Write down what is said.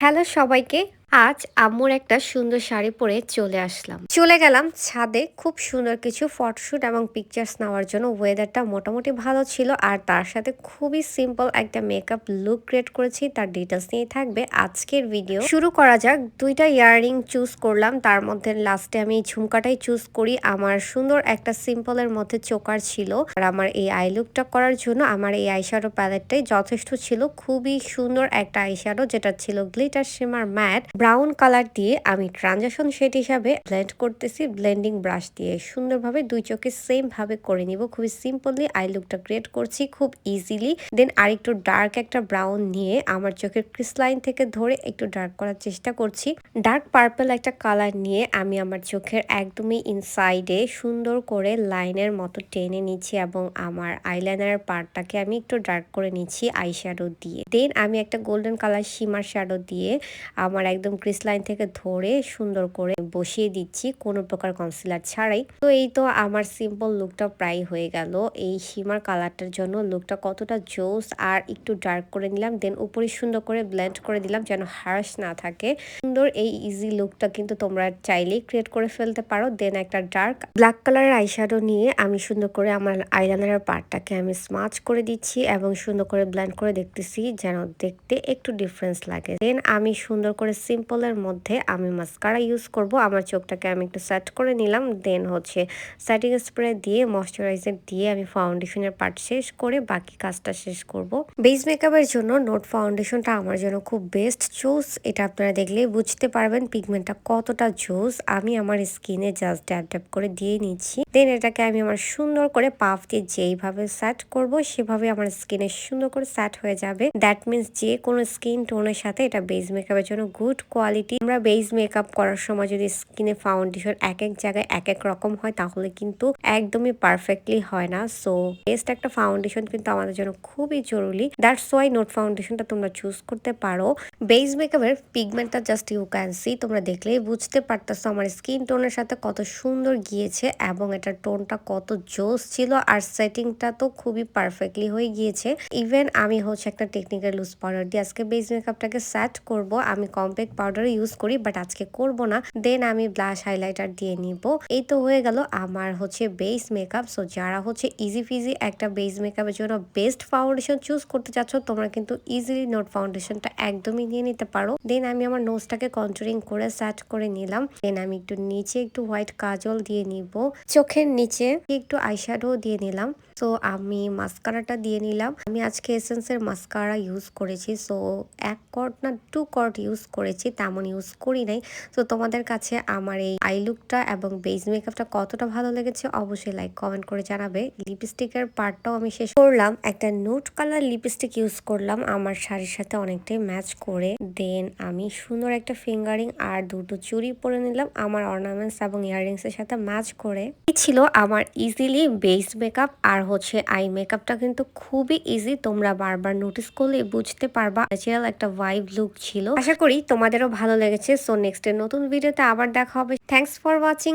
Hello সবাইকে। আজ আম্মুর একটা সুন্দর শাড়ি পরে চলে আসলাম। চলে গেলাম ছাদে খুব সুন্দর কিছু ফটোশুট এবং পিকচার্স নেওয়ার জন্য। ওয়েদারটা মোটামুটি ভালো ছিল আর তার সাথে খুবই সিম্পল একটা মেকআপ লুক ক্রিয়েট করেছি। তার ডিটেলস নিয়ে থাকবে আজকের ভিডিও। শুরু করা যাক। দুইটা ইয়াররিং চুজ করলাম, তার মধ্যে লাস্টে আমি এই ঝুমকাটাই চুজ করি। আমার সুন্দর একটা সিম্পলের মধ্যে চোকার ছিল। আর আমার এই আই লুকটা করার জন্য আমার এই আইশ্যাডো প্যালেটটাই যথেষ্ট ছিল। খুবই সুন্দর একটা আইশ্যাডো, যেটা ছিল glitter shimmer matte brown colour দিয়ে। আমি ট্রানজাকশন শেড হিসাবে ব্লেন্ড করতেছি ব্লেন্ডিং ব্রাশ দিয়ে। সুন্দরভাবে দুই চোখে সেম ভাবে করে নিব। খুবই সিম্পলি আই লুকটা ক্রিয়েট করছি খুব ইজিলি। দেন আরেকটু ডার্ক একটা ব্রাউন নিয়ে আমার চোখের ক্রিস লাইন থেকে ধরে একটু ডার্ক করার চেষ্টা করছি। ডার্ক পার্পল একটা কালার নিয়ে আমি আমার চোখের একদমই ইনসাইডে সুন্দর করে লাইনের মতো টেনে নিচ্ছি এবং আমার আইলাইনারের পার্টটাকে আমি একটু ডার্ক করে নিচ্ছি আই শ্যাডো দিয়ে। দেন আমি একটা গোল্ডেন কালার শিমার শ্যাডো দিয়ে আমার একদম ক্রিস লাইন থেকে ধরে সুন্দর করে বসিয়ে দিচ্ছি কোনো প্রকার কনসিলার ছাড়াই। তো এই তো আমার সিম্পল লুকটা প্রায় হয়ে গেল। এই শিমার কালারটার জন্য লুকটা কতটা জোস আর একটু ডার্ক করে নিলাম। দেন উপরে সুন্দর করে ব্লেন্ড করে দিলাম যেন হার্শ না থাকে। সুন্দর এই ইজি লুকটা কিন্তু তোমরা চাইলেই ক্রিয়েট করে ফেলতে পারো। দেন একটা ডার্ক ব্ল্যাক কালারের আইশ্যাডো নিয়ে আমি সুন্দর করে আমার আইলাইনারের পার্টটাকে আমি স্মাচ করে দিচ্ছি এবং সুন্দর করে ব্লেন্ড করে দেখতেছি যেন দেখতে একটু ডিফারেন্স লাগে। দেন আমি সুন্দর করে সিম্পলের মধ্যে আমি মাস্কারা ইউজ করব। আমার চোখটাকে আমি একটু সেট করে নিলাম। দেন হচ্ছে সেটিং স্প্রে দিয়ে ময়শ্চারাইজার দিয়ে আমি ফাউন্ডেশনের পার্ট শেষ করে বাকি কাজটা শেষ করব। বেস মেকআপের জন্য নোট ফাউন্ডেশনটা আমার জন্য খুব বেস্ট চুজ। এটা আপনারা দেখলেই বুঝতে পারবেন পিগমেন্টটা কতটা জোস। আমি আমার স্কিনে জাস্ট ড্যাব ড্যাব করে দিয়ে নিচ্ছি। দেন এটাকে আমি আমার সুন্দর করে পাফ দিয়ে যেইভাবে সেট করব সেভাবে আমার স্কিনে সুন্দর করে সেট হয়ে যাবে। দ্যাট মিনস যে কোনো স্কিন টোনের সাথে এটা বেস মেকআপের জন্য গুড কোয়ালিটি। আমরা বেস মেকআপ করার সময় যদি স্কিনে ফাউন্ডেশন এক এক জায়গায় এক এক রকম হয় তাহলে কিন্তু একদমই পারফেক্টলি হয় না। সো বেস্ট একটা ফাউন্ডেশন কিন্তু আমাদের জন্য খুবই জরুরি। দ্যাটস ওয়াই নোট ফাউন্ডেশনটা তোমরা চুজ করতে পারো। বেস মেকআপের পিগমেন্টটা জাস্ট ইউ ক্যান সি, তোমরা দেখলেই বুঝতে পারতেছো আমার স্কিন টোনের সাথে কত সুন্দর গিয়েছে এবং এটার টোনটা কত জোস ছিল আর সেটিংটা তো খুবই পারফেক্টলি হয়ে গিয়েছে। ইভেন আমি হচ্ছে একটা টেকনিক্যাল লুজ পাউডার দিয়ে আজকে বেস মেকআপটাকে সেট করব। আমি কম্প্যাক্ট পাউডার ইউজ করি বাট আজকে করব না। দেন আমি ব্লাশ হাইলাইটার দিয়ে নিব। এই তো হয়ে গেল আমার হচ্ছে বেস মেকআপ। সো যারা হচ্ছে ইজি ফিজি একটা বেস মেকআপের জন্য বেস্ট ফাউন্ডেশন চুজ করতে চাচ্ছ তোমরা কিন্তু ইজিলি নোট ফাউন্ডেশনটা একদমই নিয়ে নিতে পারো। দেন আমি আমার নোজটাকে কন্ট্রোলিং করে সেট করে নিলাম। দেন আমি একটু নিচে একটু হোয়াইট কাজল দিয়ে নিব। চোখের নিচে একটু আইশ্যাডো দিয়ে নিলাম। সো আমি মাস্কারাটা দিয়ে নিলাম। আমি আজকে এসেন্সের মাস্কারা ইউজ করেছি। সো 1 কর্ড না 2 কর্ড ইউজ করেছি, তেমন ইউজ করি নাই। সো তোমাদের কাছে আমার এই আই লুকটা এবং বেস মেকআপটা কতটা ভালো লেগেছে অবশ্যই লাইক কমেন্ট করে জানাবে। লিপস্টিকের পার্টটাও আমি শেষ করলাম। একটা নুট কালার লিপস্টিক ইউজ করলাম আমার শাড়ির সাথে অনেকটাই ম্যাচ করে। দেন আমি সুন্দর একটা ফিঙ্গারিং আর দুটো চুড়ি পরে নিলাম আমার অর্নামেন্টস এবং ইয়াররিংস এর সাথে ম্যাচ করে। এই ছিল আমার ইজিলি বেস মেকআপ। আর হচ্ছে আই মেকআপটা কিন্তু খুবই ইজি, তোমরা বারবার নোটিস করলে বুঝতে পারবা। ন্যাচারাল একটা ভাইব লুক ছিল। আশা করি তোমাদেরও ভালো লেগেছে। সো নেক্সট এর নতুন ভিডিওতে আবার দেখা হবে। Thanks for watching.